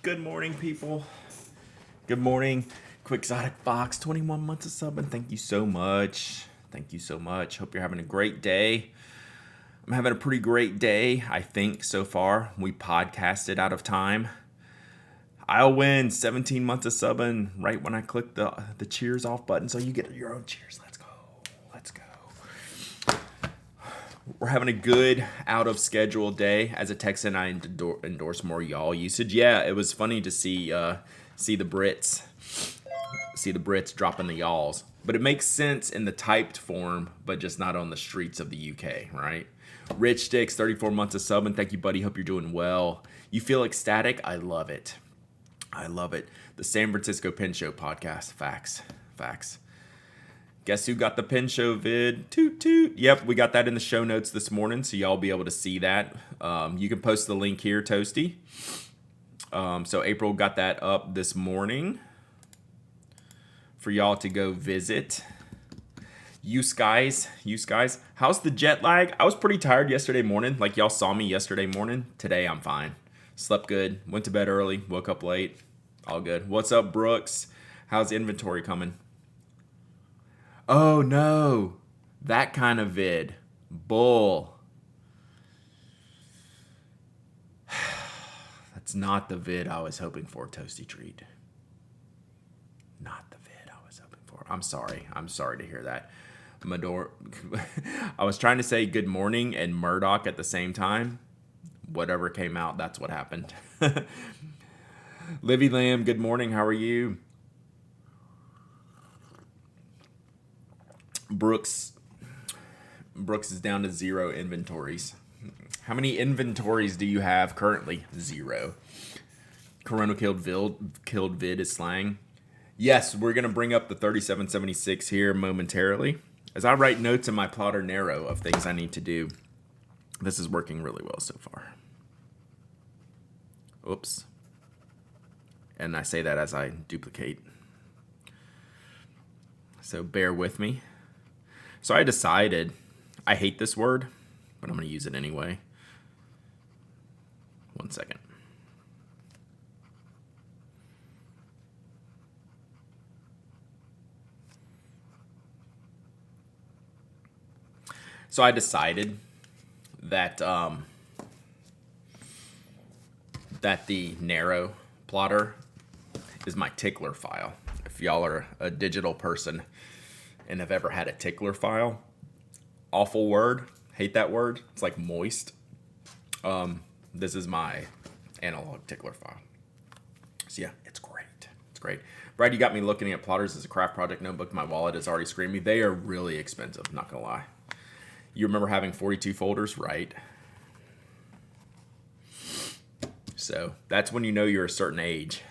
Good morning, people. Good morning. Quick Exotic Fox, 21 months of subbing. Thank you so much. Thank you so much. Hope you're having a great day. I'm having a pretty great day, I think, so far. We podcasted out of time. I'll win 17 months of subbing right when I click the cheers off button, so you get your own cheers. Let's go. Let's go. We're having a good out of schedule day. As a Texan, I endorse more y'all usage. Yeah, it was funny to see the Brits dropping the y'alls. But it makes sense in the typed form, but just not on the streets of the UK, right? Rich Sticks, 34 months of subbing. Thank you, buddy. Hope you're doing well. You feel ecstatic? I love it. I love it. The San Francisco Pen Show podcast. Facts. Guess who got the Pen Show vid? Toot toot. Yep, we got that in the show notes this morning, so y'all be able to see that. You can post the link here, Toasty. So April got that up this morning for y'all to go visit. You guys, how's the jet lag? I was pretty tired yesterday morning. Like y'all saw me yesterday morning. Today I'm fine. Slept good. Went to bed early. Woke up late. All good. What's up, Brooks? How's inventory coming? Oh no, that kind of vid. Bull. That's not the vid I was hoping for, Toasty Treat. Not the vid I was hoping for. I'm sorry to hear that. Mador. I was trying to say good morning and Murdoch at the same time. Whatever came out, that's what happened. Livy Lamb, good morning. How are you? Brooks is down to 0 inventories. How many inventories do you have currently? 0. Corona killed vid is slang. Yes, we're going to bring up the 3776 here momentarily. As I write notes in my plotter narrow of things I need to do. This is working really well so far. Oops. And I say that as I duplicate. So bear with me. So I decided, I hate this word, but I'm going to use it anyway. 1 second. So I decided that that the narrow plotter is my tickler file. If y'all are a digital person and have ever had a tickler file, awful word, hate that word. It's like moist. This is my analog tickler file. So yeah, it's great. It's great. Brad, you got me looking at plotters as a craft project notebook. My wallet is already screaming. They are really expensive, not gonna lie. You remember having 42 folders, right? So that's when you know you're a certain age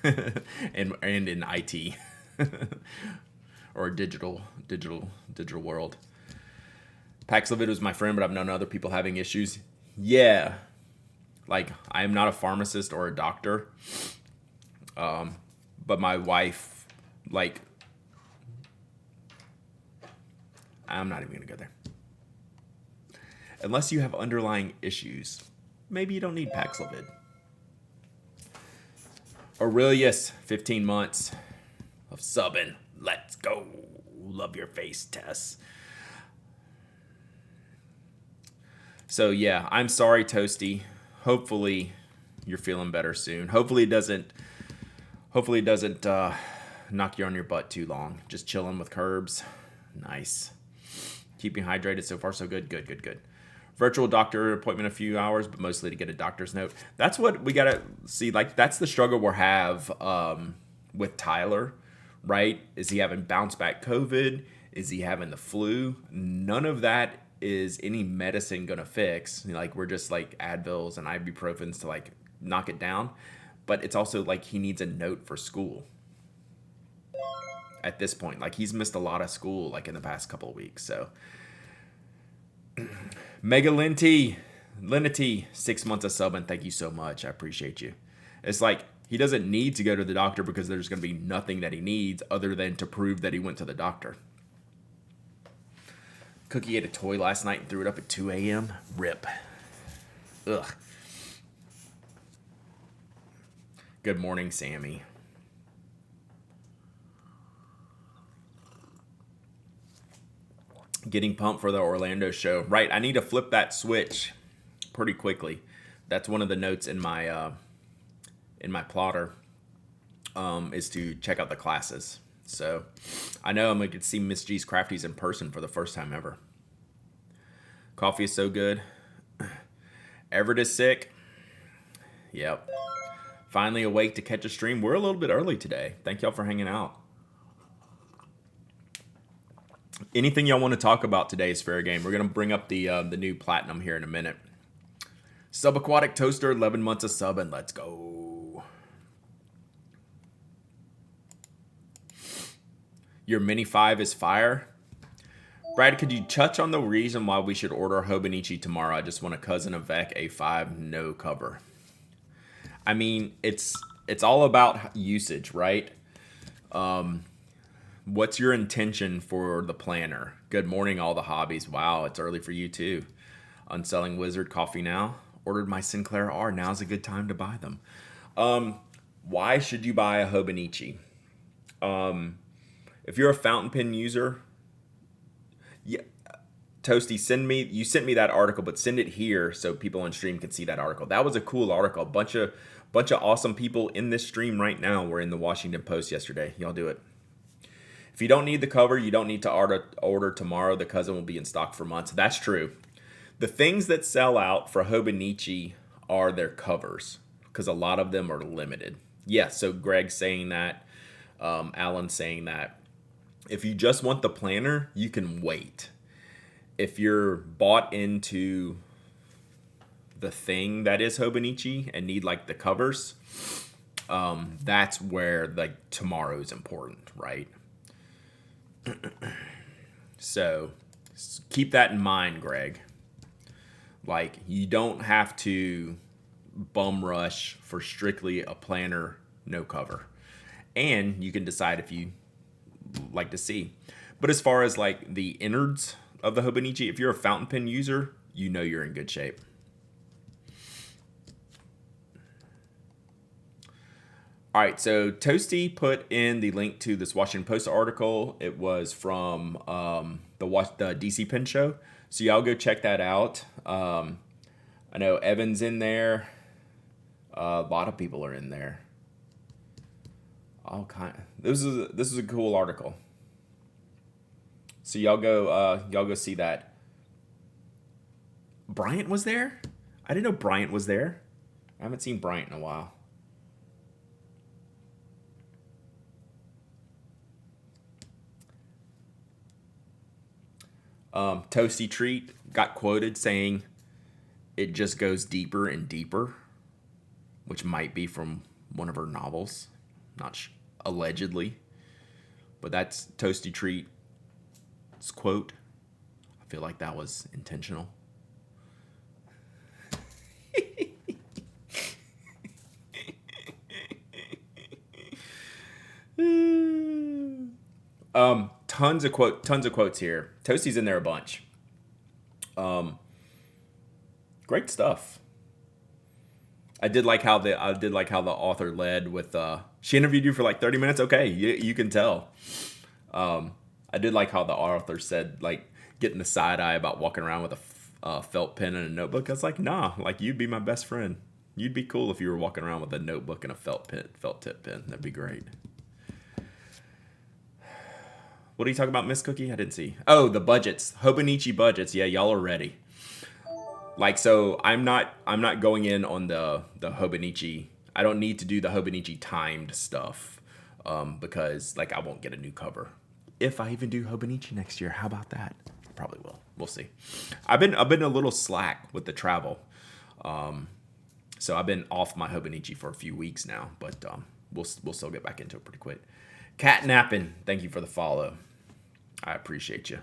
and in IT or a digital world. Paxlovid was my friend, but I've known other people having issues. Yeah. Like, I am not a pharmacist or a doctor. But my wife, like, I'm not even going to go there. Unless you have underlying issues, maybe you don't need Paxlovid. Aurelius, 15 months of subbing. Let's go. Love your face, Tess. So yeah, I'm sorry, Toasty. Hopefully you're feeling better soon. Hopefully it doesn't knock you on your butt too long. Just chilling with Curbs. Nice. Keeping hydrated so far, so good. Good. Virtual doctor appointment a few hours, but mostly to get a doctor's note. That's what we gotta see. Like, that's the struggle we'll have with Tyler, right? Is he having bounce back COVID? Is he having the flu? None of that is any medicine gonna fix. Like, we're just like Advils and ibuprofens to like knock it down. But it's also like he needs a note for school at this point. Like, he's missed a lot of school like in the past couple of weeks. So Mega Linty, 6 months of subbing. Thank you so much. I appreciate you. It's like he doesn't need to go to the doctor because there's going to be nothing that he needs other than to prove that he went to the doctor. Cookie ate a toy last night and threw it up at 2 a.m. Rip. Ugh. Good morning, Sammy. Getting pumped for the Orlando show. Right, I need to flip that switch pretty quickly. That's one of the notes in my plotter, is to check out the classes. So I know I'm going to see Miss G's Crafties in person for the first time ever. Coffee is so good. Everett is sick. Yep. Finally awake to catch a stream. We're a little bit early today. Thank y'all for hanging out. Anything y'all want to talk about today is fair game. We're going to bring up the new platinum here in a minute. Subaquatic Toaster, 11 months of sub, and let's go. Your Mini 5 is fire. Brad, could you touch on the reason why we should order Hobonichi tomorrow? I just want a Cousin of Vec A5 no cover. I mean, it's all about usage, right? What's your intention for the planner? Good morning, all the hobbies. Wow, it's early for you too. Unselling Wizard coffee now. Ordered my Sinclair R. Now's a good time to buy them. Why should you buy a Hobonichi? If you're a fountain pen user, yeah, Toasty, you sent me that article, but send it here so people on stream can see that article. That was a cool article. A bunch of awesome people in this stream right now were in the Washington Post yesterday. Y'all do it. If you don't need the cover, you don't need to order tomorrow. The Cousin will be in stock for months. That's true. The things that sell out for Hobonichi are their covers, because a lot of them are limited. Yeah, so Greg's saying that. Alan's saying that. If you just want the planner, you can wait. If you're bought into the thing that is Hobonichi and need like the covers, that's where like tomorrow is important, right? So keep that in mind, Greg. Like, you don't have to bum rush for strictly a planner no cover, and you can decide if you like to see. But as far as like the innards of the Hobonichi, if you're a fountain pen user, you know you're in good shape. All right, so Toasty put in the link to this Washington Post article. It was from the DC Pen Show. So y'all go check that out. I know Evan's in there. A lot of people are in there. All kind. This is a cool article. So y'all go see that. Bryant was there? I didn't know Bryant was there. I haven't seen Bryant in a while. Toasty Treat got quoted saying it just goes deeper and deeper, which might be from one of her novels, not allegedly, but that's Toasty Treat's quote. I feel like that was intentional. Tons of quotes here. Toasty's in there a bunch. Great stuff. I did like how the author led with she interviewed you for like 30 minutes. Okay, you can tell. I did like how the author said, like, getting the side eye about walking around with a felt pen and a notebook. I was like, nah, like, you'd be my best friend. You'd be cool if you were walking around with a notebook and a felt tip pen. That'd be great. What are you talking about, Miss Cookie? I didn't see. Oh, the budgets. Hobonichi budgets. Yeah, y'all are ready. Like, so I'm not going in on the Hobonichi. I don't need to do the Hobonichi timed stuff because, like, I won't get a new cover. If I even do Hobonichi next year, how about that? Probably will. We'll see. I've been a little slack with the travel. So I've been off my Hobonichi for a few weeks now, but we'll still get back into it pretty quick. Cat napping. Thank you for the follow. I appreciate you.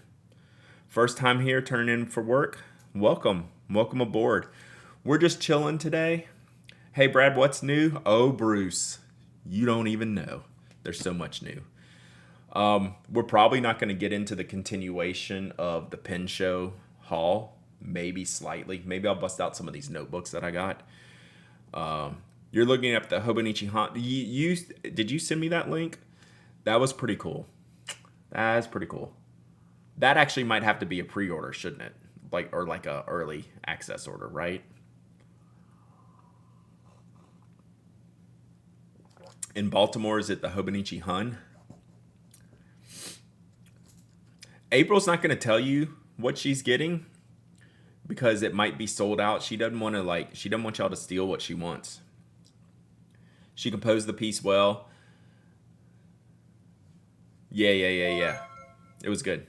First time here, turning in for work. Welcome aboard. We're just chilling today. Hey, Brad, what's new? Oh, Bruce, you don't even know. There's so much new. We're probably not going to get into the continuation of the Pen Show haul. Maybe slightly. Maybe I'll bust out some of these notebooks that I got. You're looking at the Hobonichi Honda. Did you send me that link? That was pretty cool. That's pretty cool. That actually might have to be a pre-order, shouldn't it? Or like a early access order, right? In Baltimore, is it the Hobonichi Hun? April's not going to tell you what she's getting because it might be sold out. She doesn't want y'all to steal what she wants. She composed the piece well. Yeah. It was good.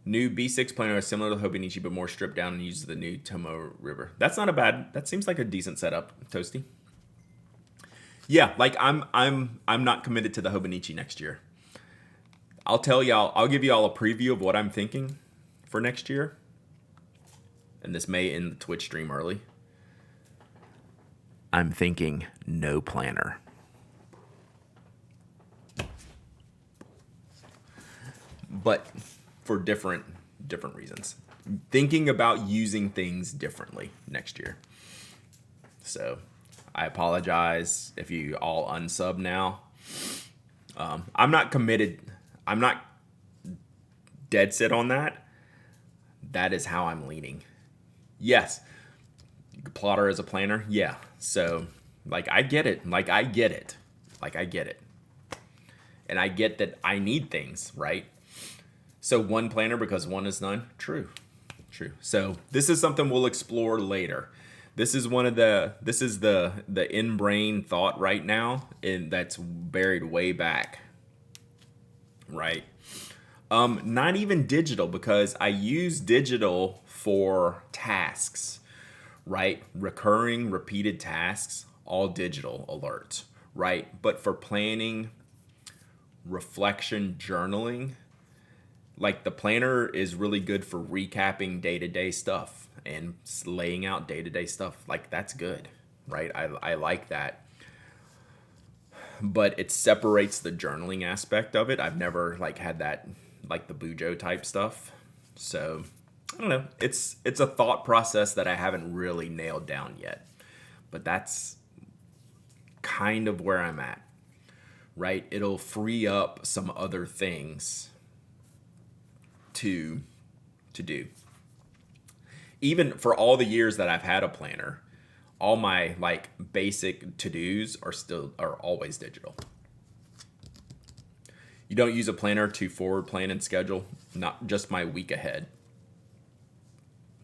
New B6 planer is similar to Hobonichi, but more stripped down and uses the new Tomo River. That's not a bad. That seems like a decent setup, Toasty. Yeah, like I'm not committed to the Hobonichi next year. I'll give y'all a preview of what I'm thinking for next year. And this may end the Twitch stream early. I'm thinking no planner. But for different reasons. Thinking about using things differently next year. So I apologize if you all unsub now. I'm not committed. I'm not dead set on that. That is how I'm leaning. Yes. Plotter as a planner. Yeah. So I get it. And I get that I need things, right? So one planner because one is none. True. So this is something we'll explore later. This is the in-brain thought right now, and that's buried way back. Right. Not even digital, because I use digital for tasks, right? Recurring, repeated tasks, all digital alerts, right? But for planning, reflection, journaling, the planner is really good for recapping day-to-day stuff and laying out day-to-day stuff. That's good, right? I like that. But it separates the journaling aspect of it. I've never had that, the Bujo type stuff. So I don't know. It's a thought process that I haven't really nailed down yet. But that's kind of where I'm at, right? It'll free up some other things to do. Even for all the years that I've had a planner, all my basic to-dos are always digital. You don't use a planner to forward plan and schedule, not just my week ahead.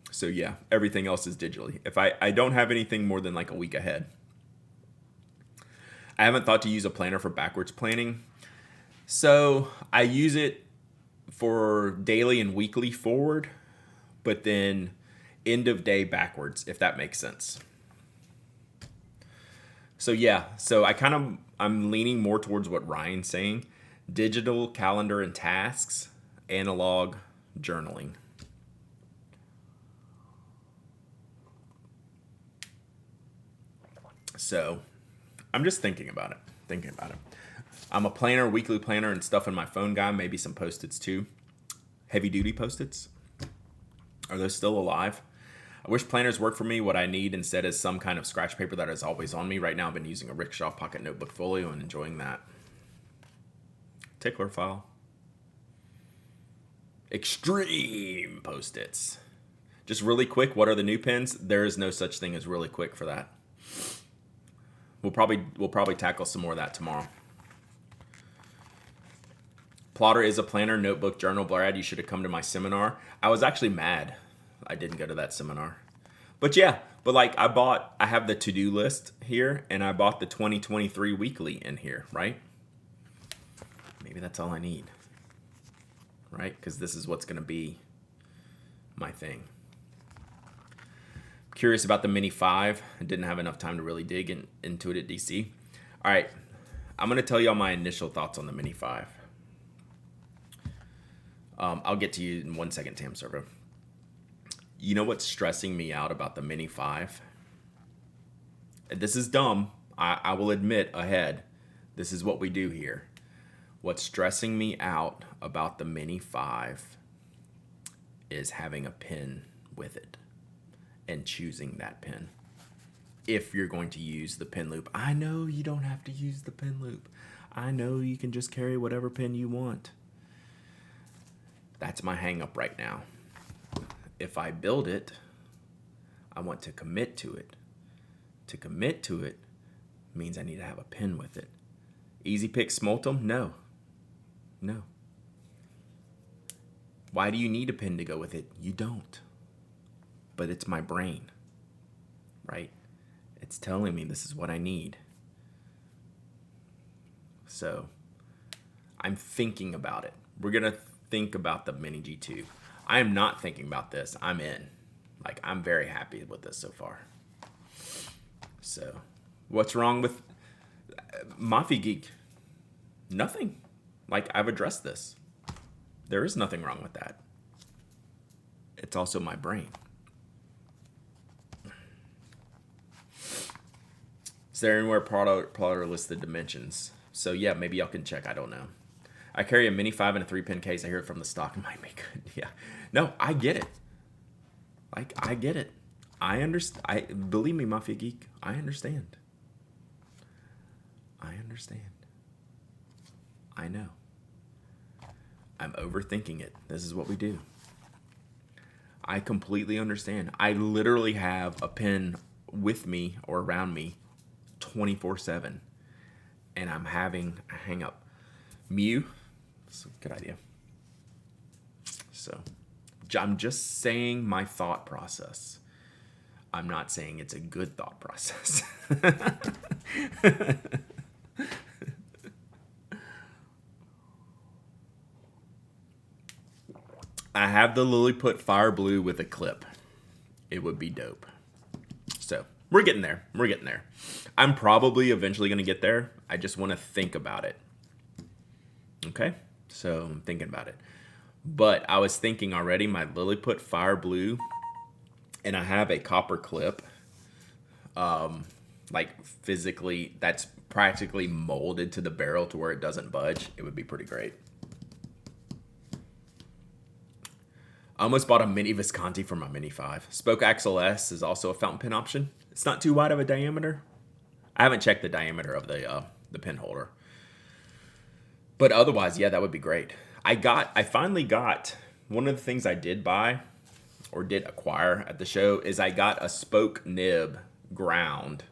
So yeah, everything else is digitally. If I don't have anything more than a week ahead. I haven't thought to use a planner for backwards planning. So I use it for daily and weekly forward, but then end of day backwards, if that makes sense. So yeah, I'm leaning more towards what Ryan's saying. Digital calendar and tasks, analog journaling. So I'm just thinking about it. I'm a planner, weekly planner, and stuff in my phone guy, maybe some Post-its too. Heavy duty Post-its. Are those still alive? I wish planners work for me. What I need instead is some kind of scratch paper that is always on me. Right now I've been using a Rickshaw Pocket Notebook Folio and enjoying that. Tickler file. Extreme Post-its. Just really quick, what are the new pens? There is no such thing as really quick for that. We'll probably tackle some more of that tomorrow. Plotter is a planner, notebook, journal. Brad, you should have come to my seminar. I was actually mad I didn't go to that seminar. But yeah, I have the to-do list here, and I bought the 2023 weekly in here, right? Maybe that's all I need, right? Because this is what's going to be my thing. Curious about the Mini 5. I didn't have enough time to really dig into it at DC. All right, I'm going to tell y'all my initial thoughts on the Mini 5. I'll get to you in 1 second, Tam Servo. You know what's stressing me out about the Mini 5? This is dumb. I will admit ahead. This is what we do here. What's stressing me out about the Mini 5 is having a pen with it and choosing that pen. if you're going to use the pin loop. I know you don't have to use the pin loop. I know you can just carry whatever pin you want. That's my hang up right now. If I build it, I want to commit to it. To commit to it means I need to have a pin with it. Easy pick Smoltum? No. No. Why do you need a pin to go with it? You don't. But it's my brain, right? It's telling me this is what I need. So I'm thinking about it. We're going to think about the Mini G2. I am not thinking about this. I'm in. Like, I'm very happy with this so far. So, what's wrong with Mafia Geek? Nothing. Like, I've addressed this. There is nothing wrong with that. It's also my brain. Is there anywhere plotter listed dimensions? So, yeah, maybe y'all can check. I don't know. I carry a Mini 5 and a 3-pin case. I hear it from the stock. It might be good. Yeah. No, I get it. Like, I get it. I understand. Believe me, Mafia Geek, I understand. I understand. I know. I'm overthinking it. This is what we do. I completely understand. I literally have a pin with me or around me 24/7. And I'm having a hang up. Mew, that's a good idea. So, I'm just saying my thought process. I'm not saying it's a good thought process. I have the Lilliput Fire Blue with a clip. It would be dope. So, we're getting there. We're getting there. I'm probably eventually going to get there. I just want to think about it. Okay? So, I'm thinking about it. But I was thinking already, my Lilliput Fire Blue, and I have a copper clip, like physically, that's practically molded to the barrel to where it doesn't budge. It would be pretty great. I almost bought a Mini Visconti for my Mini 5. Spoke Axle S is also a fountain pen option. It's not too wide of a diameter. I haven't checked the diameter of the pen holder. But otherwise, yeah, that would be great. I finally got, one of the things I did buy, or did acquire at the show, is I got a spoke nib ground.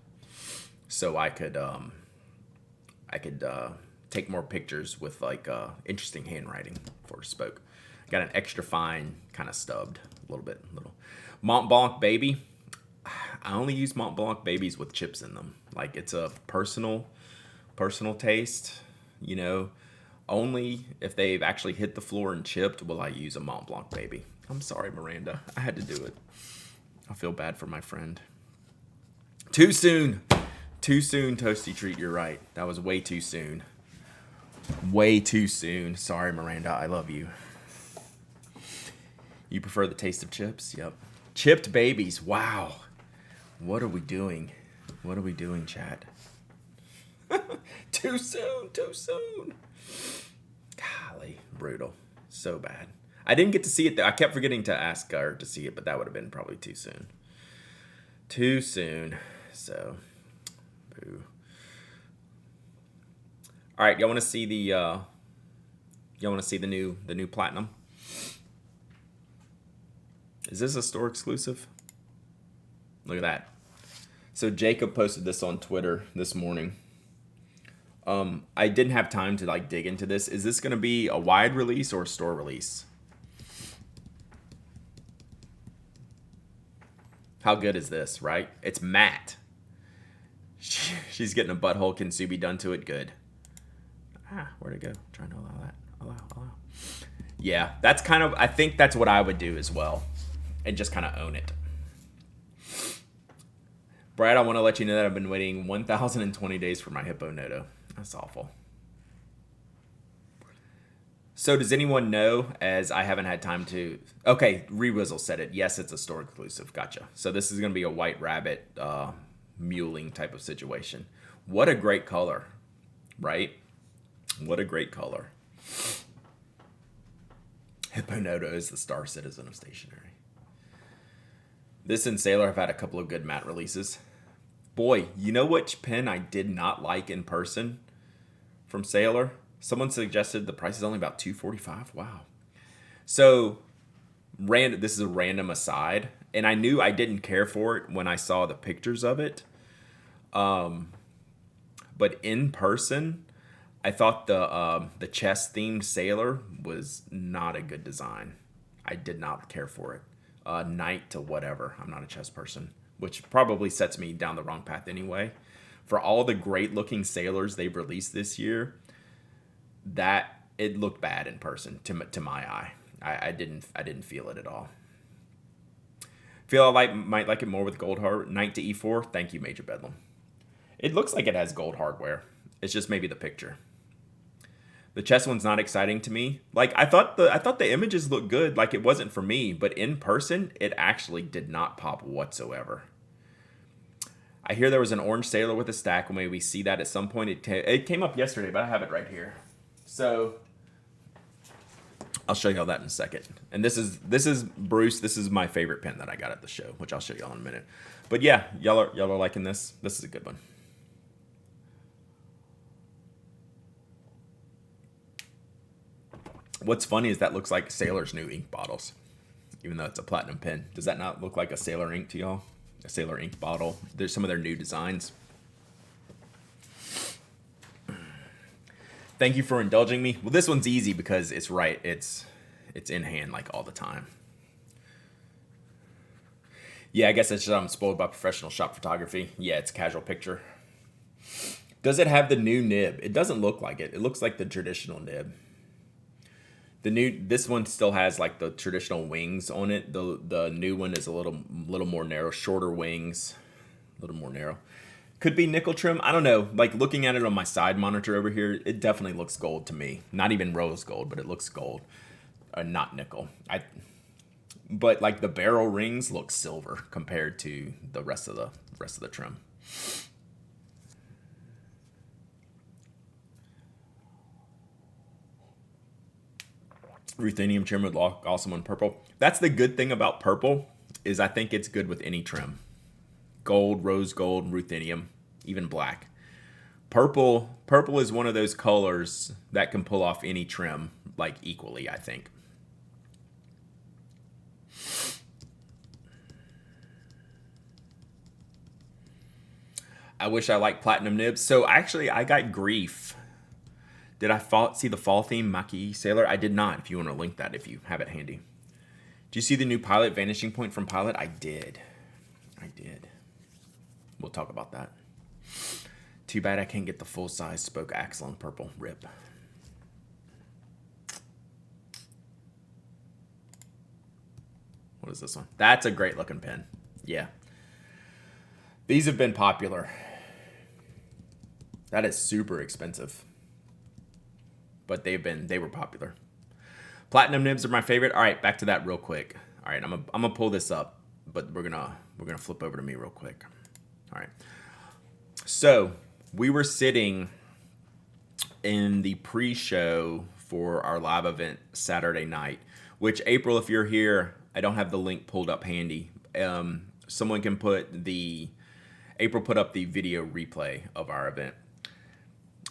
So I could take more pictures with like interesting handwriting for spoke. Got an extra fine, kind of stubbed a little bit. Mont Blanc Baby. I only use Mont Blanc Babies with chips in them. Like, it's a personal taste, you know. Only if they've actually hit the floor and chipped will I use a Mont Blanc Baby. I'm sorry, Miranda. I had to do it. I feel bad for my friend. Too soon. Too soon, Toasty Treat. You're right. That was way too soon. Way too soon. Sorry, Miranda. I love you. You prefer the taste of chips? Yep. Chipped babies. Wow. What are we doing? What are we doing, chat? Too soon. Too soon. Golly. Brutal. So bad. I didn't get to see it, though. I kept forgetting to ask her to see it, but that would have been probably too soon. Too soon. So, boo. All right, y'all want to see the new platinum? Is this a store exclusive? Look at that. So Jacob posted this on Twitter this morning. I didn't have time to like dig into this. Is this going to be a wide release or a store release? How good is this, right? It's matte. She's getting a butthole Kintsugi done to it. Good. Where'd it go? Trying to allow that. Allow. Yeah, that's kind of, I think that's what I would do as well. And just kind of own it. Brad, I want to let you know that I've been waiting 1,020 days for my Hippo Noto. That's awful. So does anyone know, as I haven't had time to... Okay, Rewizzle said it. Yes, it's a store exclusive. Gotcha. So this is going to be a White Rabbit muling type of situation. What a great color, right? What a great color. Hippo Noto is the star citizen of stationery. This and Sailor have had a couple of good matte releases. Boy, you know which pen I did not like in person from Sailor? Someone suggested the price is only about $245. Wow. So, this is a random aside, and I knew I didn't care for it when I saw the pictures of it. But in person, I thought the chess themed Sailor was not a good design. I did not care for it. Knight to whatever. I'm not a chess person, which probably sets me down the wrong path anyway. For all the great looking Sailors they've released this year, that it looked bad in person to my eye. I didn't feel it at all. Feel I might like it more with gold hardware. Knight to e4. Thank you, Major Bedlam. It looks like it has gold hardware. It's just maybe the picture. The chess one's not exciting to me. Like I thought the images looked good. Like it wasn't for me, but in person, it actually did not pop whatsoever. I hear there was an orange Sailor with a stack. Maybe we see that at some point. It came up yesterday, but I have it right here. So I'll show y'all that in a second. And this is Bruce. This is my favorite pen that I got at the show, which I'll show y'all in a minute. But yeah, y'all are liking this. This is a good one. What's funny is that looks like Sailor's new ink bottles, even though it's a platinum pen. Does that not look like a Sailor ink to y'all? A Sailor ink bottle. There's some of their new designs. Thank you for indulging me. Well, this one's easy because it's right. It's in hand like all the time. Yeah, I guess it's just I'm spoiled by professional shop photography. Yeah, it's a casual picture. Does it have the new nib? It doesn't look like it. It looks like the traditional nib. This one still has like the traditional wings on it. The new one is a little more narrow, shorter wings, a little more narrow. Could be nickel trim. I don't know. Like looking at it on my side monitor over here, it definitely looks gold to me. Not even rose gold, but it looks gold, not nickel. But like the barrel rings look silver compared to the rest of the trim. Ruthenium trim would look awesome on purple. That's the good thing about purple is I think it's good with any trim. Gold, rose gold, ruthenium, even black. Purple is one of those colors that can pull off any trim like equally, I think. I wish I liked platinum nibs. So actually I got grief. Did I see the fall theme Maki Sailor? I did not. If you want to link that, if you have it handy. Do you see the new Pilot Vanishing Point from Pilot? I did. We'll talk about that. Too bad I can't get the full-size spoke axle in purple. Rip. What is this one? That's a great looking pen. Yeah. These have been popular. That is super expensive. But they were popular. Platinum nibs are my favorite. All right, back to that real quick. All right, I'm gonna pull this up, but we're gonna flip over to me real quick. All right. So we were sitting in the pre-show for our live event Saturday night, which April, if you're here, I don't have the link pulled up handy. Someone can April put up the video replay of our event.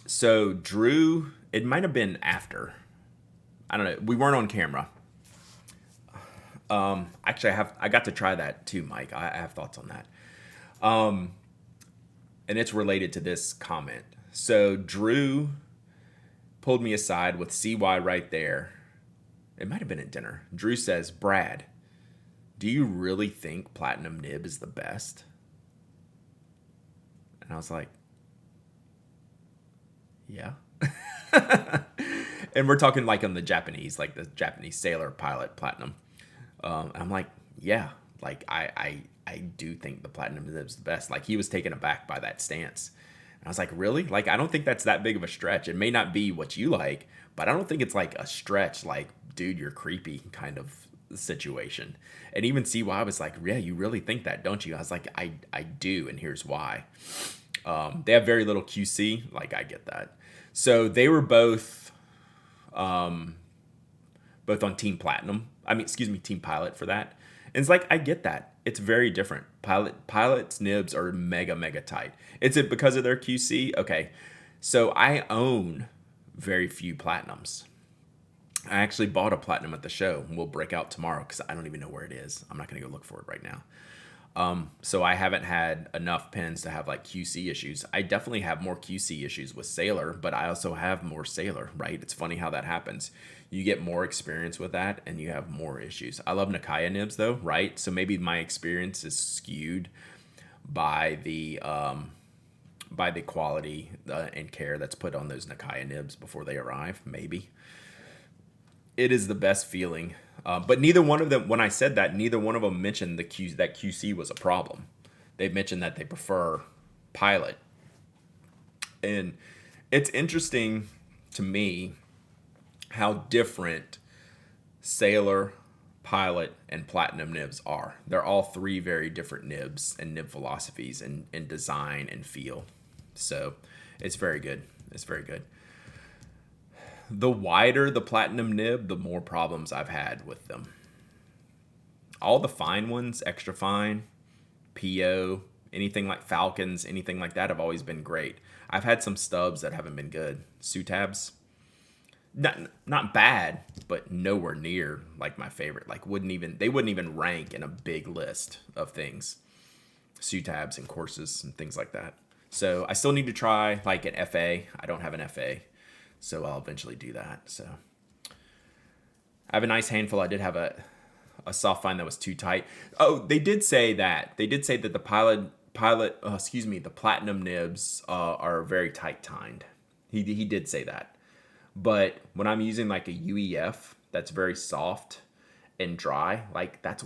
So Drew, it might have been after. I don't know. We weren't on camera. Actually, I got to try that too, Mike. I have thoughts on that. And it's related to this comment. So Drew pulled me aside with CY right there. It might have been at dinner. Drew says, "Brad, do you really think platinum nib is the best?" And I was like, yeah. And we're talking like on the Japanese, like the Japanese Sailor Pilot Platinum. And I'm like, yeah, like I do think the platinum nib is the best. Like he was taken aback by that stance. And I was like, really? Like, I don't think that's that big of a stretch. It may not be what you like, but I don't think it's like a stretch, like, dude, you're creepy kind of situation. And even CY was like, yeah, you really think that, don't you? I was like, I do, and here's why. They have very little QC. Like, I get that. So they were both on Team Platinum. Team Pilot for that. And it's like, I get that. It's very different. Pilot's nibs are mega, mega tight. Is it because of their QC? Okay. So I own very few platinums. I actually bought a platinum at the show. We'll break out tomorrow because I don't even know where it is. I'm not going to go look for it right now. So I haven't had enough pins to have like QC issues. I definitely have more QC issues with Sailor, but I also have more Sailor, right? It's funny how that happens. You get more experience with that and you have more issues. I love Nakaya nibs though, right? So maybe my experience is skewed by the quality and care that's put on those Nakaya nibs before they arrive. Maybe it is the best feeling. But neither one of them, when I said that, neither one of them mentioned that QC was a problem. They mentioned that they prefer Pilot. And it's interesting to me how different Sailor, Pilot, and Platinum nibs are. They're all three very different nibs and nib philosophies and design and feel. So it's very good. It's very good. The wider the Platinum nib, the more problems I've had with them. All the fine ones, extra fine, PO, anything like Falcons, anything like that have always been great. I've had some stubs that haven't been good. Sutabs, not bad, but nowhere near like my favorite. Like they wouldn't even rank in a big list of things. Sutabs and courses and things like that. So I still need to try like an FA. I don't have an FA. So I'll eventually do that. So I have a nice handful. I did have a soft fine that was too tight. Oh, they did say that. They did say that the the Platinum nibs are very tight tined. He did say that. But when I'm using like a UEF that's very soft and dry, like that's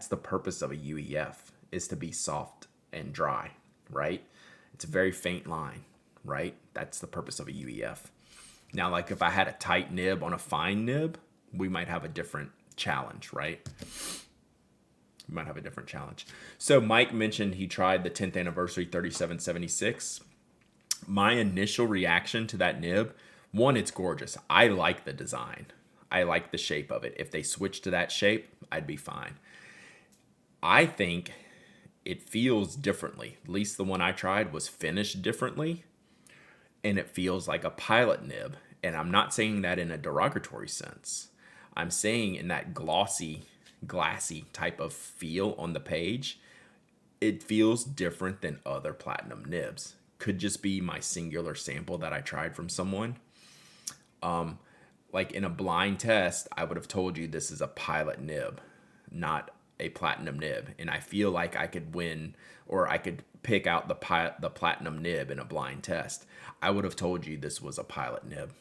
the purpose of a UEF is to be soft and dry, right? It's a very faint line, right? That's the purpose of a UEF. Now, like if I had a tight nib on a fine nib, we might have a different challenge, right? We might have a different challenge. So Mike mentioned he tried the 10th anniversary 3776. My initial reaction to that nib, one, it's gorgeous. I like the design. I like the shape of it. If they switched to that shape, I'd be fine. I think it feels differently. At least the one I tried was finished differently. And it feels like a Pilot nib. And I'm not saying that in a derogatory sense. I'm saying in that glassy type of feel on the page, it feels different than other Platinum nibs. Could just be my singular sample that I tried from someone. Like in a blind test, I would have told you this is a Pilot nib, not a Platinum nib. And I feel like I could win, or I could pick out the Platinum nib in a blind test. I would have told you this was a Pilot nib.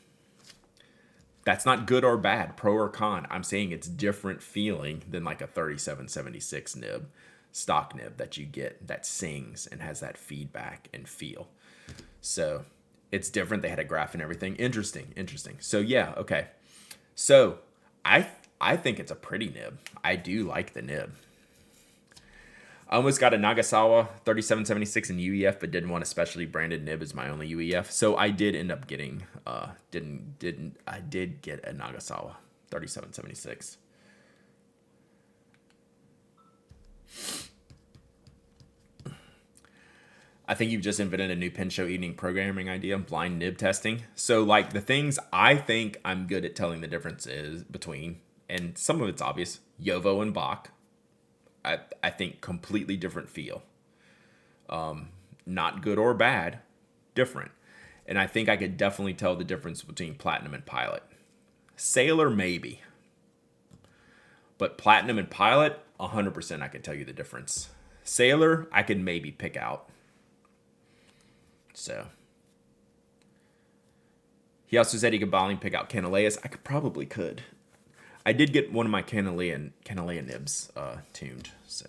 That's not good or bad, pro or con. I'm saying it's different feeling than like a 3776 nib, stock nib that you get that sings and has that feedback and feel. So it's different. They had a graph and everything. Interesting. So yeah, okay. So I think it's a pretty nib. I do like the nib. I almost got a Nagasawa 3776 in UEF, but didn't want a specialty branded nib as my only UEF. So I did end up getting, I did get a Nagasawa 3776. I think you've just invented a new pin show evening programming idea, blind nib testing. So like the things I think I'm good at telling the differences between, and some of it's obvious, Yovo and Bach. I think completely different feel. Not good or bad, different. And I think I could definitely tell the difference between Platinum and Pilot. Sailor, maybe. But Platinum and Pilot, 100% I could tell you the difference. Sailor, I could maybe pick out. So. He also said he could volume pick out Canaleas. I probably could. I did get one of my Canalea nibs tuned. So,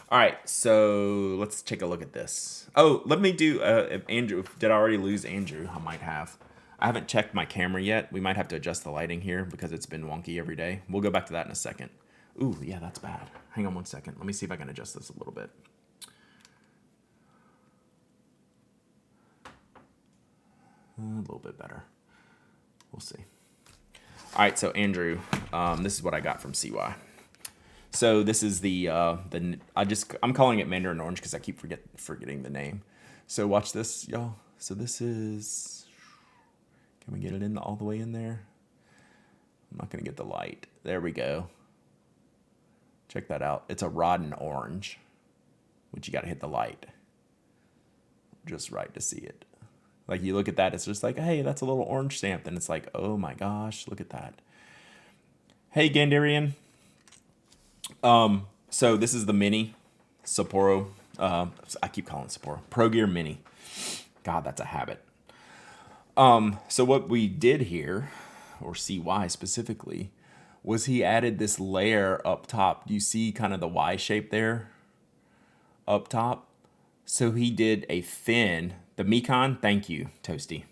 all right. So let's take a look at this. Oh, let me do. If Andrew, did I already lose Andrew? I might have. I haven't checked my camera yet. We might have to adjust the lighting here because it's been wonky every day. We'll go back to that in a second. Ooh, yeah, that's bad. Hang on one second. Let me see if I can adjust this a little bit. A little bit better. We'll see. All right, so Andrew, this is what I got from CY. So this is I'm calling it Mandarin Orange because I keep forgetting the name. So watch this, y'all. So this is, can we get it in all the way in there? I'm not gonna get the light. There we go. Check that out. It's a rotten orange, which you gotta hit the light just right to see it. Like you look at that, it's just like, hey, that's a little orange stamp. And it's like, oh my gosh, look at that. Hey, Gandarian. So this is the mini Sapporo. I keep calling it Sapporo. Pro Gear Mini. God, that's a habit. So what we did here, or CY specifically, was he added this layer up top. Do you see kind of the Y shape there up top? So he did a thin, the Mekon, thank you, Toasty.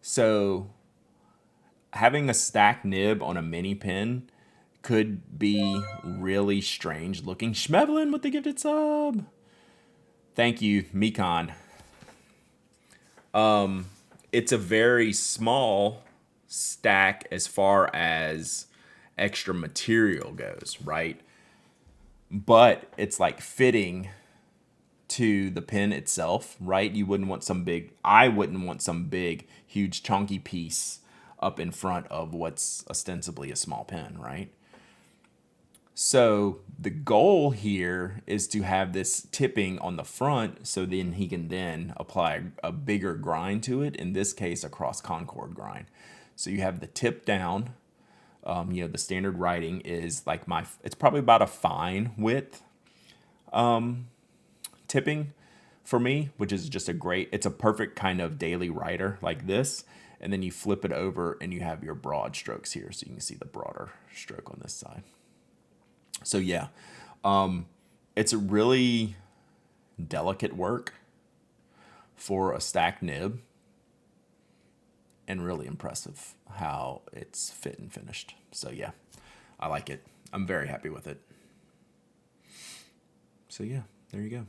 So having a stack nib on a mini pin could be really strange looking. Schmevlin with the gifted sub. Thank you, Mekon. It's a very small stack as far as extra material goes, right? But it's like fitting to the pin itself, right? I wouldn't want some big, huge, chunky piece up in front of what's ostensibly a small pin, right? So the goal here is to have this tipping on the front so then he can then apply a bigger grind to it, in this case a cross concord grind. So you have the tip down, the standard writing is like it's probably about a fine width tipping for me, which is just it's a perfect kind of daily writer like this. And then you flip it over and you have your broad strokes here. So you can see the broader stroke on this side. So yeah, it's a really delicate work for a stack nib, and really impressive how it's fit and finished. So yeah, I like it. I'm very happy with it. So yeah, there you go.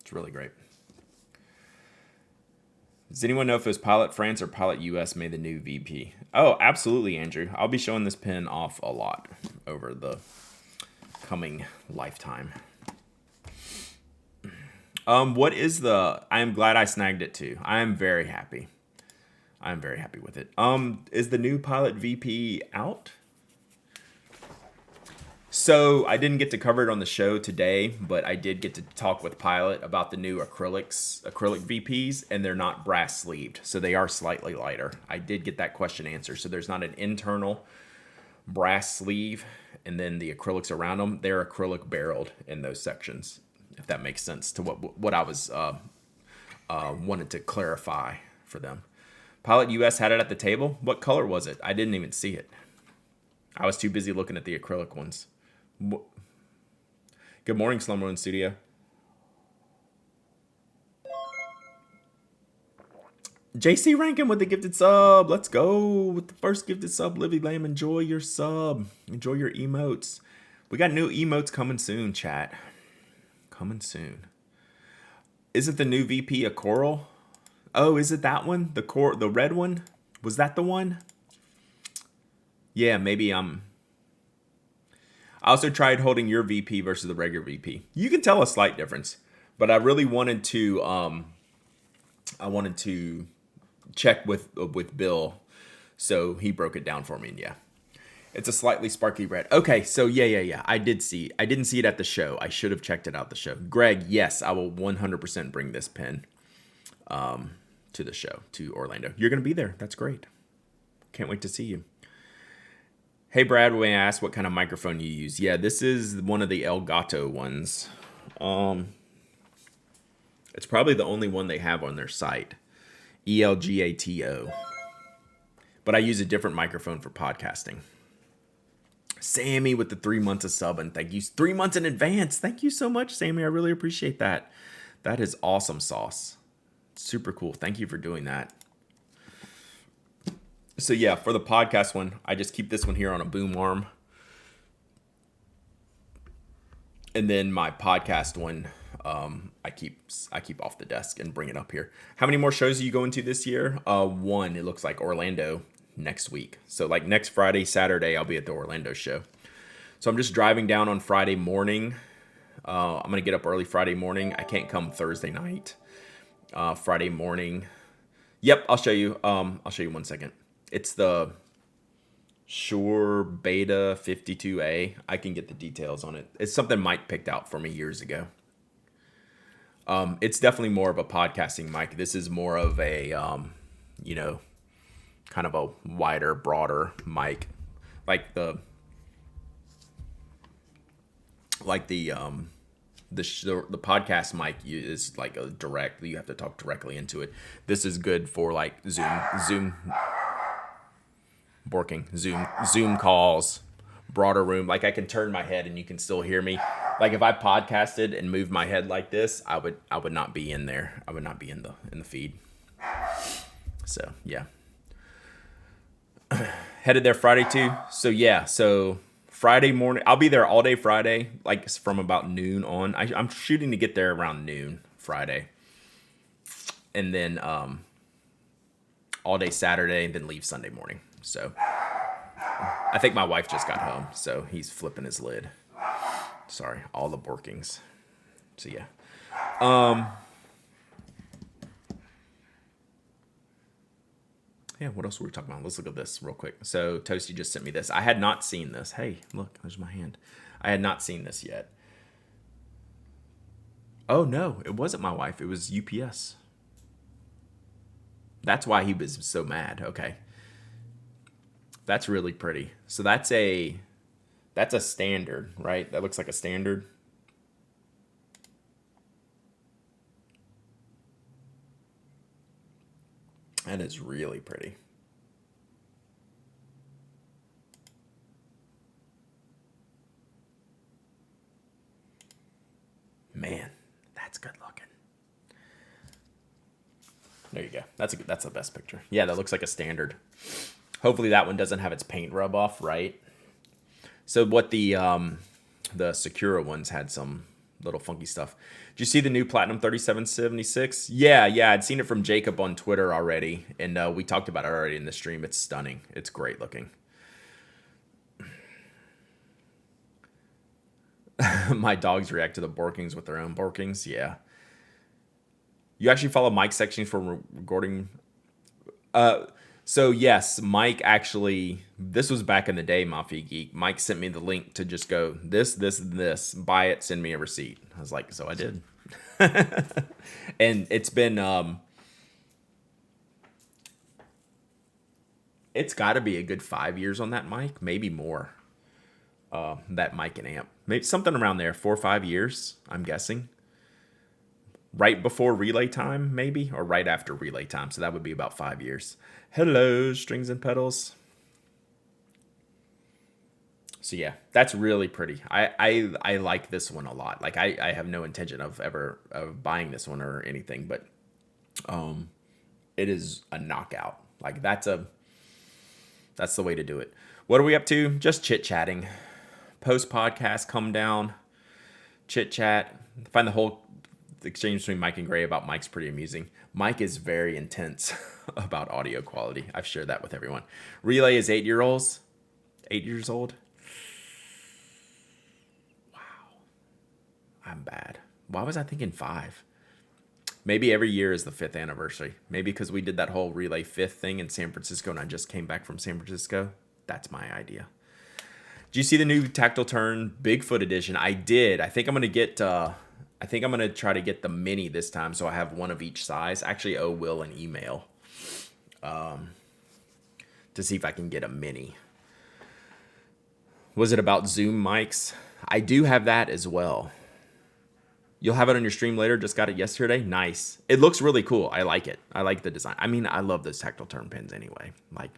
It's really great. Does anyone know if it was Pilot France or Pilot US made the new VP? Oh, absolutely, Andrew. I'll be showing this pin off a lot over the coming lifetime. I am glad I snagged it too. I am very happy. I'm very happy with it. Is the new Pilot VP out? So I didn't get to cover it on the show today, but I did get to talk with Pilot about the new acrylic VPs, and they're not brass sleeved, so they are slightly lighter. I did get that question answered. So there's not an internal brass sleeve, and then the acrylics around them, they're acrylic barreled in those sections, if that makes sense to what I was wanted to clarify for them. Pilot US had it at the table. What color was it? I didn't even see it. I was too busy looking at the acrylic ones. Good morning, Slumberland Studio. JC Rankin with the gifted sub. Let's go with the first gifted sub. Livy Lamb, enjoy your sub. Enjoy your emotes. We got new emotes coming soon, chat. Coming soon. Isn't the new VP a coral? Oh, is it that one? The red one? Was that the one? Yeah, maybe I also tried holding your VP versus the regular VP. You can tell a slight difference, but I really wanted to check with Bill, so he broke it down for me. And yeah, it's a slightly sparkly red. Okay, so yeah. I didn't see it at the show. I should have checked it out the show. Greg, yes, I will 100% bring this pen to the show, to Orlando. You're gonna be there. That's great. Can't wait to see you. Hey, Brad, when I asked what kind of microphone you use. Yeah, this is one of the Elgato ones. It's probably the only one they have on their site. ELGATO. But I use a different microphone for podcasting. Sammy with the 3 months of sub, and thank you. 3 months in advance. Thank you so much, Sammy. I really appreciate that. That is awesome sauce. Super cool. Thank you for doing that. So yeah, for the podcast one, I just keep this one here on a boom arm. And then my podcast one, I keep off the desk and bring it up here. How many more shows are you going to this year? One. It looks like Orlando next week. So like next Friday, Saturday, I'll be at the Orlando show. So I'm just driving down on Friday morning. I'm going to get up early Friday morning. I can't come Thursday night. Friday morning. Yep, I'll show you. I'll show you 1 second. It's the Shure Beta 52A. I can get the details on it. It's something Mike picked out for me years ago. It's definitely more of a podcasting mic. This is more of a, kind of a wider, broader mic, like the podcast mic is like a direct. You have to talk directly into it. This is good for like Zoom calls, broader room. Like I can turn my head and you can still hear me. Like if I podcasted and moved my head like this, I would not be in there. I would not be in the feed. So yeah. Headed there Friday too. So yeah. So Friday morning, I'll be there all day Friday, like from about noon on. I'm shooting to get there around noon Friday, and then all day Saturday, and then leave Sunday morning. So I think my wife just got home, so he's flipping his lid. Sorry, all the borkings. So yeah. Yeah, what else were we talking about? Let's look at this real quick. So Toasty just sent me this. I had not seen this. Hey, look, there's my hand. I had not seen this yet. Oh no, it wasn't my wife. It was UPS. That's why he was so mad. Okay. That's really pretty. So that's a standard, right? That looks like a standard. That is really pretty. Man, that's good looking. There you go. That's the best picture. Yeah, that looks like a standard. Hopefully that one doesn't have its paint rub off, right? So what the Sakura ones had some little funky stuff. Did you see the new Platinum 3776? Yeah, I'd seen it from Jacob on Twitter already, and we talked about it already in the stream. It's stunning. It's great looking. My dogs react to the borkings with their own borkings. Yeah. You actually follow Mike's sections for recording. So yes, Mike actually, this was back in the day, Mafia Geek. Mike sent me the link to just go this, and this, buy it, send me a receipt. I was like, so I did. And it's been, it's got to be a good 5 years on that mic, maybe more. That mic and amp, maybe something around there, 4 or 5 years, I'm guessing. Right before relay time, maybe, or right after relay time. So that would be about 5 years. Hello, strings and pedals. So yeah, that's really pretty. I like this one a lot. Like I have no intention of ever buying this one or anything, but it is a knockout. Like that's the way to do it. What are we up to? Just chit chatting. Post podcast, come down, chit chat. Find the whole exchange between Mike and Gray about Mike's pretty amusing. Mike is very intense about audio quality. I've shared that with everyone. Relay is 8 years old. 8 years old. Wow. I'm bad. Why was I thinking 5? Maybe every year is the 5th anniversary. Maybe because we did that whole Relay 5th thing in San Francisco and I just came back from San Francisco. That's my idea. Did you see the new Tactile Turn Bigfoot edition? I did. I think I'm going to try to get the mini this time so I have one of each size. Actually, owe Will an email to see if I can get a mini. Was it about Zoom mics? I do have that as well. You'll have it on your stream later. Just got it yesterday. Nice. It looks really cool. I like it. I like the design. I mean, I love those Tactile Turn pins anyway. Like,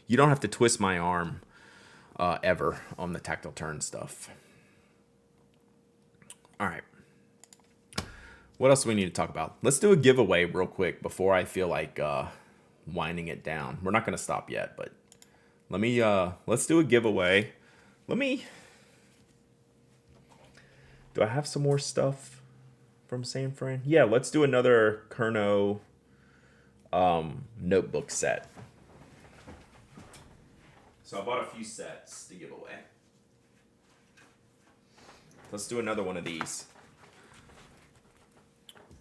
you don't have to twist my arm ever on the Tactile Turn stuff. All right. What else do we need to talk about? Let's do a giveaway real quick before I feel like winding it down. We're not going to stop yet, but let's do a giveaway. Do I have some more stuff from San Fran? Yeah, let's do another Kerno notebook set. So I bought a few sets to give away. Let's do another one of these.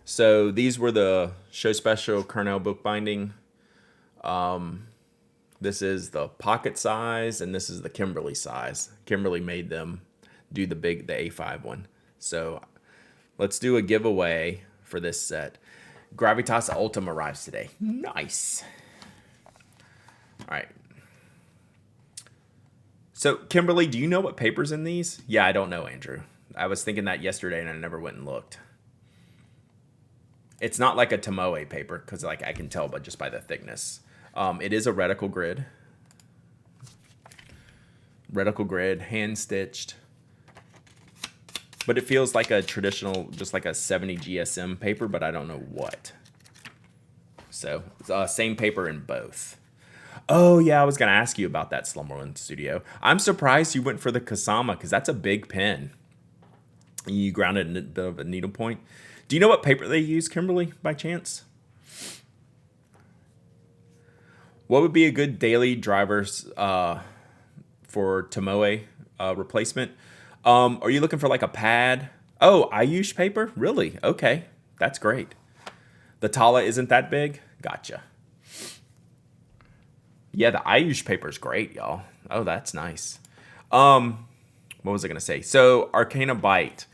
So these were the Show Special Cornell bookbinding. This is the pocket size, and this is the Kimberly size. Kimberly made them do the A5 one. So let's do a giveaway for this set. Gravitas Ultim arrives today. Nice. All right. So Kimberly, do you know what paper's in these? Yeah, I don't know, Andrew. I was thinking that yesterday, and I never went and looked. It's not like a Tomoe paper, because like I can tell but just by the thickness. It is a reticle grid. Reticle grid, hand stitched. But it feels like a traditional, just like a 70 GSM paper, but I don't know what. So, same paper in both. Oh, yeah, I was going to ask you about that, Slumberland Studio. I'm surprised you went for the Kasama, because that's a big pen. You grounded in a bit of a needlepoint. Do you know what paper they use, Kimberly, by chance? What would be a good daily drivers for Tomoe replacement? Are you looking for like a pad? Oh, Ayush paper? Really? Okay, that's great. The Tala isn't that big? Gotcha. Yeah, the Ayush paper is great, y'all. Oh, that's nice. What was I going to say? So, Arcana Byte.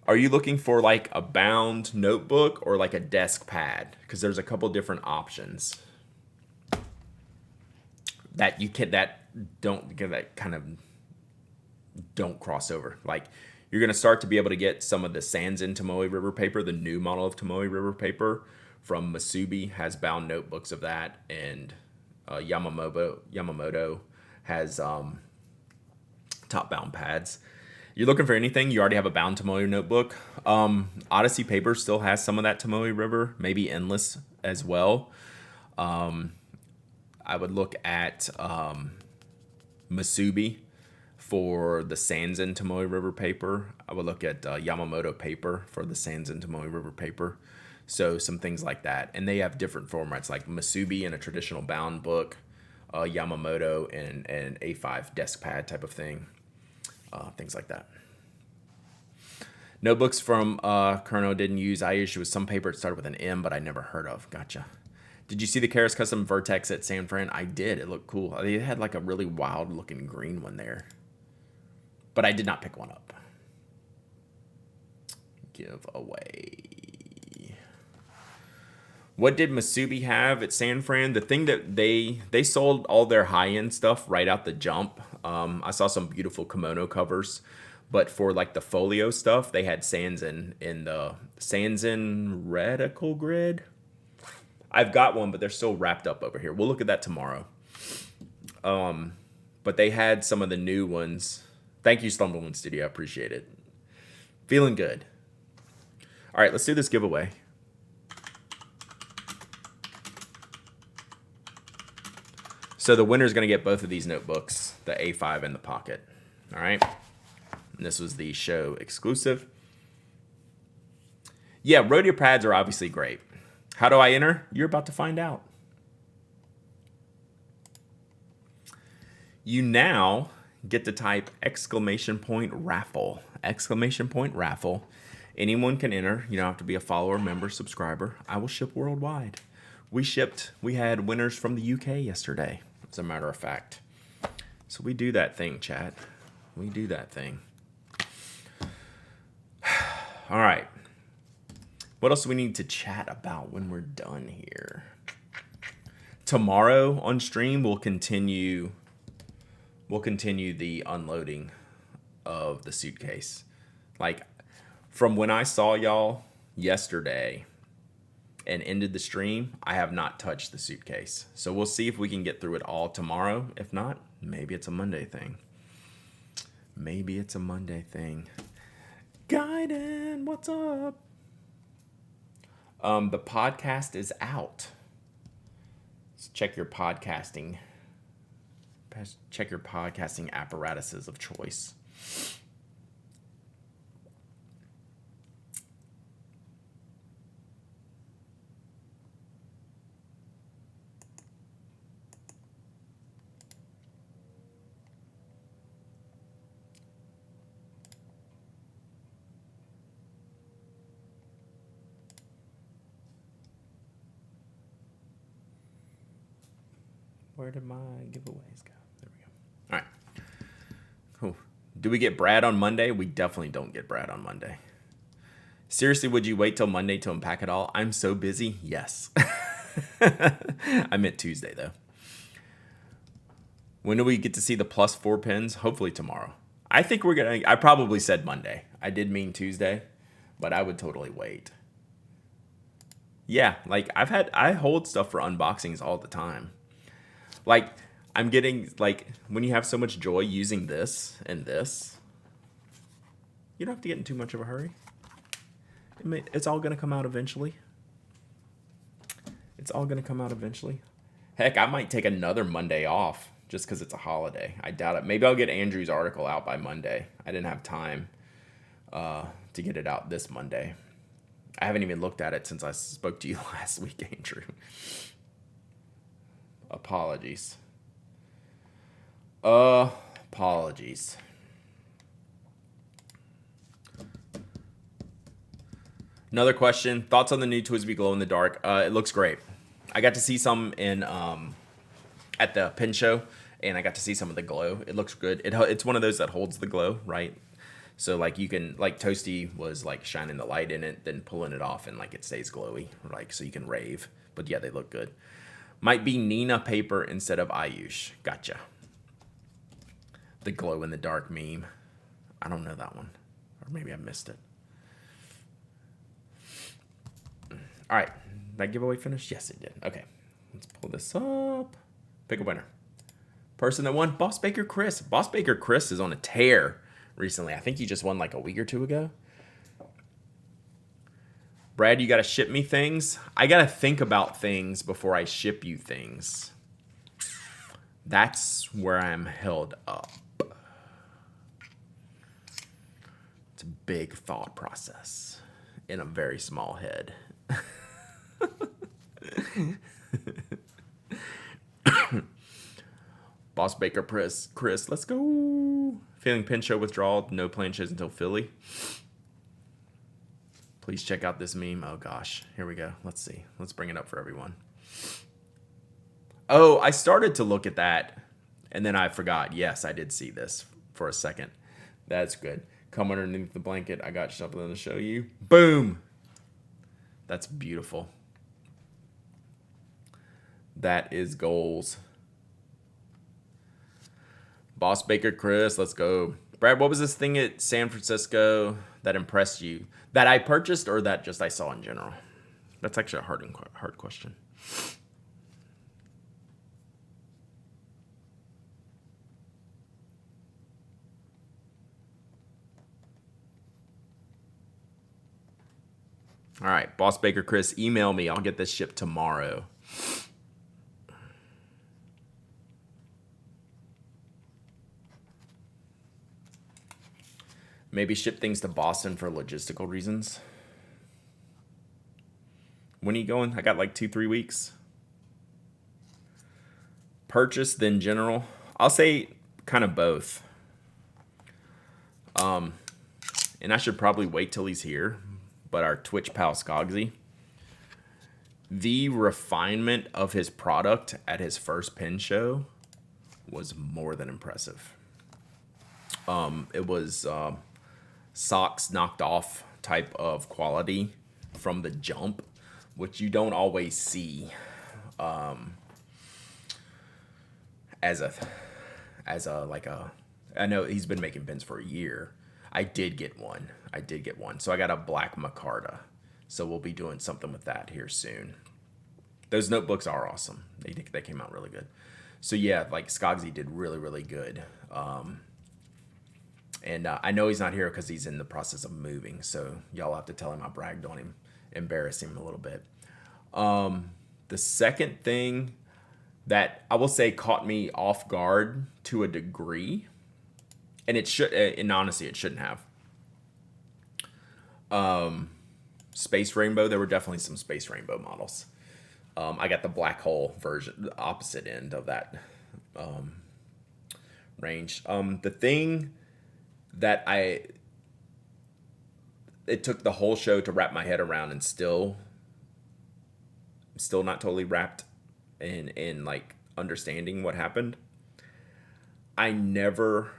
Are you looking for like a bound notebook or like a desk pad? Because there's a couple different options that you can don't cross over. Like you're gonna start to be able to get some of the Sanzen Tomoe River paper, the new model of Tomoe River paper from Masubi has bound notebooks of that, and Yamamoto has top bound pads. You're looking for anything, you already have a bound Tomoe notebook. Odyssey paper still has some of that Tomoe River, maybe Endless as well. I would look at Masubi for the Sanzen Tomoe River paper. I would look at Yamamoto paper for the Sanzen Tomoe River paper. So some things like that. And they have different formats like Masubi in a traditional bound book, Yamamoto in an A5 desk pad type of thing. Things like that. Notebooks from Kerno didn't use. I used some paper. It started with an M, but I never heard of. Gotcha. Did you see the Karas Custom Vertex at San Fran? I did. It looked cool. They had like a really wild looking green one there. But I did not pick one up. Give away. What did Masubi have at San Fran? The thing that they sold all their high-end stuff right out the jump. I saw some beautiful kimono covers. But for like the folio stuff, they had Sanzen in the Sanzen reticle grid. I've got one, but they're still wrapped up over here. We'll look at that tomorrow. But they had some of the new ones. Thank you, Slumberland Studio. I appreciate it. Feeling good. All right, let's do this giveaway. So the winner's going to get both of these notebooks, the A5 and the Pocket. All right. And this was the show exclusive. Yeah, rodeo pads are obviously great. How do I enter? You're about to find out. You now get to type !raffle. !raffle. Anyone can enter. You don't have to be a follower, member, subscriber. I will ship worldwide. We had winners from the UK yesterday, as a matter of fact. So we do that thing, chat. We do that thing. All right. What else do we need to chat about when we're done here? Tomorrow on stream, we'll continue the unloading of the suitcase. Like, from when I saw y'all yesterday and ended the stream, I have not touched the suitcase. So we'll see if we can get through it all tomorrow. If not, maybe it's a Monday thing. Gaiden, what's up? The podcast is out. So check your podcasting apparatuses of choice. Where did my giveaways go? There we go. All right. Cool. Do we get Brad on Monday? We definitely don't get Brad on Monday. Seriously, would you wait till Monday to unpack it all? I'm so busy. Yes. I meant Tuesday, though. When do we get to see the +4 pins? Hopefully tomorrow. I think we're going to... I probably said Monday. I did mean Tuesday, but I would totally wait. Yeah, like I hold stuff for unboxings all the time. Like I'm getting like when you have so much joy using this and this, you don't have to get in too much of a hurry. It's all gonna come out eventually. It's all gonna come out eventually. Heck, I might take another Monday off just because it's a holiday. I doubt it. Maybe I'll get Andrew's article out by Monday. I didn't have time to get it out this Monday. I haven't even looked at it since I spoke to you last week, Andrew. Apologies. Apologies. Another question. Thoughts on the new Twisby glow in the dark? It looks great. I got to see some in at the pin show, and I got to see some of the glow. It looks good. It's one of those that holds the glow, right? So like you can, like Toasty was like shining the light in it, then pulling it off and like it stays glowy, like so you can rave. But yeah, they look good. Might be Nina paper instead of Ayush. Gotcha. The glow in the dark meme. I don't know that one. Or maybe I missed it. All right. Did that giveaway finish? Yes, it did. Okay. Let's pull this up. Pick a winner. Person that won, Boss Baker Chris. Boss Baker Chris is on a tear recently. I think he just won like a week or two ago. Brad, you got to ship me things. I got to think about things before I ship you things. That's where I'm held up. It's a big thought process in a very small head. Boss Baker Chris, let's go. Feeling pin show withdrawal. No plan shows until Philly. Please check out this meme. Oh gosh, here we go. Let's see. Let's bring it up for everyone. Oh, I started to look at that, and then I forgot. Yes, I did see this for a second. That's good. Come underneath the blanket. I got something to show you. Boom. That's beautiful. That is goals. Boss Baker Chris, let's go. Brad, what was this thing at San Francisco that impressed you? That I purchased or that just I saw in general? That's actually a hard question. All right, Boss Baker Chris, email me. I'll get this shipped tomorrow. Maybe ship things to Boston for logistical reasons. When are you going? I got like 2-3 weeks. Purchase, then general. I'll say kind of both. And I should probably wait till he's here. But our Twitch pal Skogsy, the refinement of his product at his first pin show was more than impressive. It was socks knocked off type of quality from the jump, which you don't always see as a like a. I know he's been making pins for a year. I did get one. So I got a black micarta. So we'll be doing something with that here soon. Those notebooks are awesome. They came out really good. So yeah, like Skogsy did really, really good. And I know he's not here because he's in the process of moving. So y'all have to tell him I bragged on him, embarrass him a little bit. The second thing that I will say caught me off guard to a degree, and it should, and honestly, it shouldn't have. Space Rainbow. There were definitely some Space Rainbow models. I got the black hole version, the opposite end of that range. The thing that it took the whole show to wrap my head around, and still not totally wrapped in like understanding what happened, I never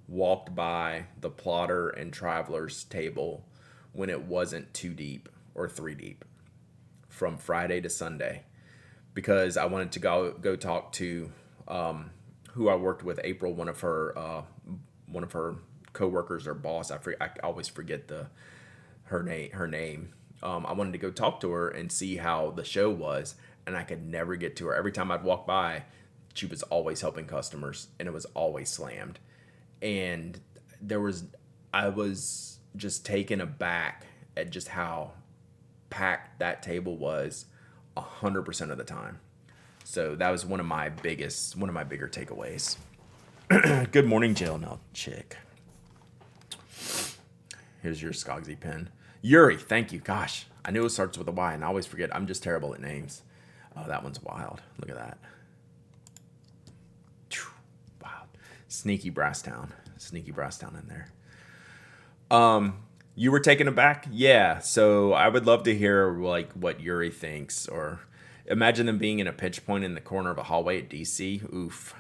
walked by the plotter and travelers table when it wasn't 2 deep or 3 deep from Friday to Sunday, because I wanted to go talk to who I worked with, April, one of her coworkers or boss. I always forget her name. I wanted to go talk to her and see how the show was, and I could never get to her. Every time I'd walk by, she was always helping customers, and it was always slammed. And I was just taken aback at just how packed that table was 100% of the time. So that was one of my bigger takeaways. Good morning, jail now, chick. Here's your Skogsy pen. Yuri, thank you. Gosh, I knew it starts with a Y, and I always forget. I'm just terrible at names. Oh, that one's wild. Look at that. Wow. Sneaky Brasstown in there. You were taken aback? Yeah. So I would love to hear like what Yuri thinks, or imagine them being in a pinch point in the corner of a hallway at DC. Oof.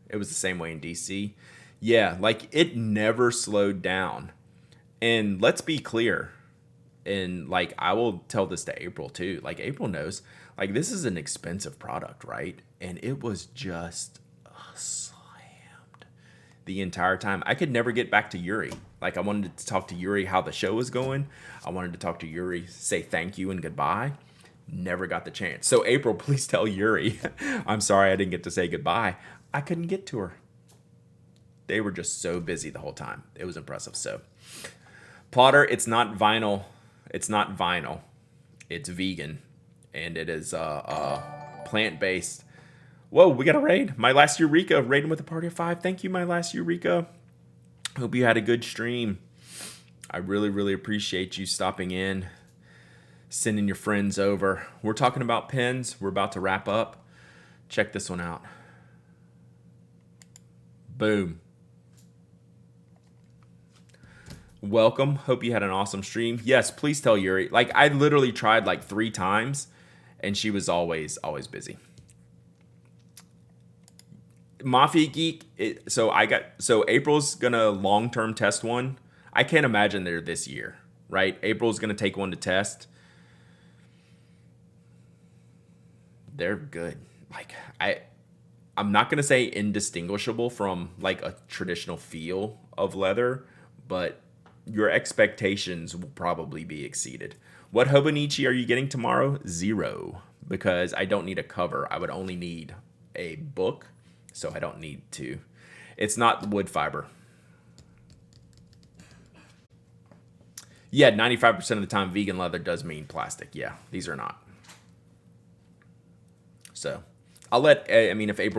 It was the same way in DC. Yeah, like it never slowed down. And let's be clear. And like I will tell this to April too. Like April knows, like this is an expensive product, right? And it was just slammed the entire time. I could never get back to Yuri. Like I wanted to talk to Yuri how the show was going. I wanted to talk to Yuri, say thank you and goodbye. Never got the chance. So April, please tell Yuri, I'm sorry I didn't get to say goodbye. I couldn't get to her. They were just so busy the whole time. It was impressive. So Plotter, it's not vinyl. It's not vinyl. It's vegan. And it is plant-based. Whoa, we got a raid. My Last Eureka raiding with a party of 5. Thank you, My Last Eureka. Hope you had a good stream. I really, really appreciate you stopping in, sending your friends over. We're talking about pens. We're about to wrap up. Check this one out. Boom. Welcome. Hope you had an awesome stream. Yes, please tell Yuri. Like I literally tried like 3 times and she was always busy. Mafia Geek, so April's gonna long-term test one. I can't imagine they're this year, right? April's gonna take one to test. They're good. Like I'm not gonna say indistinguishable from like a traditional feel of leather, but your expectations will probably be exceeded. What Hobonichi are you getting tomorrow? 0, because I don't need a cover. I would only need a book, so I don't need to. It's not wood fiber. Yeah, 95% of the time vegan leather does mean plastic. Yeah, these are not. So I'll let, if April